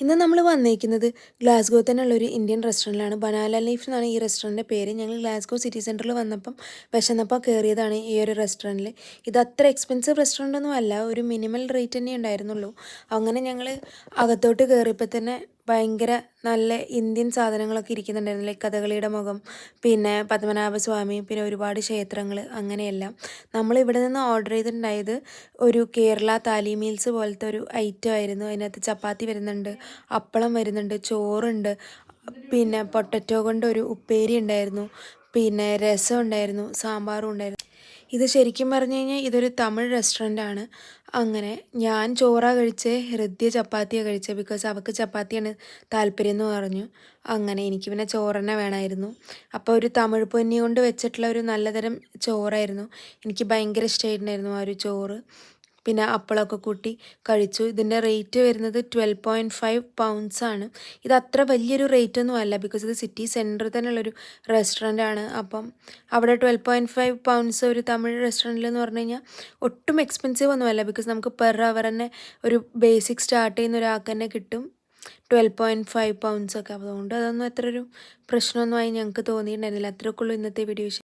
ഇന്ന് നമ്മൾ വന്നിരിക്കുന്നത് ഗ്ലാസ്ഗോ തന്നെയുള്ളൊരു ഇന്ത്യൻ റെസ്റ്റോറൻറ്റിലാണ്. ബനാന ലീഫ് എന്നാണ് ഈ റെസ്റ്റോറൻറ്റിൻ്റെ പേര്. ഞങ്ങൾ ഗ്ലാസ്ഗോ സിറ്റി സെൻറ്ററിൽ വന്നപ്പം വിശന്നപ്പോൾ കയറിയതാണ് ഈ ഒരു റെസ്റ്റോറൻറ്റിൽ. ഇത് അത്ര എക്സ്പെൻസീവ് റെസ്റ്റോറൻ്റ് ഒന്നും അല്ല, ഒരു മിനിമൽ റേറ്റ് തന്നെ ഉണ്ടായിരുന്നുള്ളൂ. അങ്ങനെ ഞങ്ങൾ അകത്തോട്ട് കയറിയപ്പോൾ തന്നെ ഭയങ്കര നല്ല ഇന്ത്യൻ സാധനങ്ങളൊക്കെ ഇരിക്കുന്നുണ്ടായിരുന്നു. ലൈക്ക് കഥകളിയുടെ മുഖം, പിന്നെ പത്മനാഭസ്വാമി, പിന്നെ ഒരുപാട് ക്ഷേത്രങ്ങൾ, അങ്ങനെയെല്ലാം. നമ്മളിവിടെ നിന്ന് ഓർഡർ ചെയ്തിട്ടുണ്ടായത് ഒരു കേരള താലി മീൽസ് പോലത്തെ ഒരു ഐറ്റം ആയിരുന്നു. അതിനകത്ത് ചപ്പാത്തി വരുന്നുണ്ട്, അപ്പളം വരുന്നുണ്ട്, ചോറുണ്ട്, പിന്നെ പൊട്ടറ്റോ കൊണ്ട് ഒരു ഉപ്പേരി ഉണ്ടായിരുന്നു, പിന്നെ രസം ഉണ്ടായിരുന്നു, സാമ്പാറും ഉണ്ടായിരുന്നു. ഇത് ശരിക്കും പറഞ്ഞു കഴിഞ്ഞാൽ ഇതൊരു തമിഴ് റെസ്റ്റോറൻ്റാണ്. അങ്ങനെ ഞാൻ ചോറാണ് കഴിച്ചത്, ഹൃദ്യ ചപ്പാത്തിയാണ് കഴിച്ചത്. ബിക്കോസ് അവൾക്ക് ചപ്പാത്തിയാണ് താല്പര്യം എന്ന് പറഞ്ഞു. അങ്ങനെ എനിക്ക് പിന്നെ ചോറ് തന്നെ വേണമായിരുന്നു. അപ്പോൾ ഒരു തമിഴ് പൊന്നി കൊണ്ട് വെച്ചിട്ടുള്ള ഒരു നല്ലതരം ചോറായിരുന്നു. എനിക്ക് ഭയങ്കര ഇഷ്ടമായിട്ടുണ്ടായിരുന്നു ആ ഒരു ചോറ്. പിന്നെ അപ്പളമൊക്കെ കൂട്ടി കഴിച്ചു. ഇതിൻ്റെ റേറ്റ് വരുന്നത് 12.5 പൗണ്ട്സാണ്. ഇത് അത്ര വലിയൊരു റേറ്റ് ഒന്നും അല്ല, ബിക്കോസ് ഇത് സിറ്റി സെൻറ്ററിൽ തന്നെയുള്ളൊരു റെസ്റ്റോറൻ്റാണ്. അപ്പം അവിടെ 12.5 പൗണ്ട്സ് ഒരു തമിഴ് റെസ്റ്റോറൻറ്റിൽ എന്ന് പറഞ്ഞു കഴിഞ്ഞാൽ ഒട്ടും എക്സ്പെൻസീവ് ഒന്നുമല്ല. ബിക്കോസ് നമുക്ക് പെർ അവർ തന്നെ ഒരു ബേസിക് സ്റ്റാർട്ട് ചെയ്യുന്ന ഒരാൾക്ക് തന്നെ കിട്ടും 12.5 പൗണ്ട്സൊക്കെ. അതുകൊണ്ട് അതൊന്നും അത്ര ഒരു പ്രശ്നമൊന്നുമായി ഞങ്ങൾക്ക് തോന്നിയിട്ടുണ്ടായിരുന്നില്ല. അത്രയൊക്കെ ഉള്ളൂ ഇന്നത്തെ വീഡിയോ.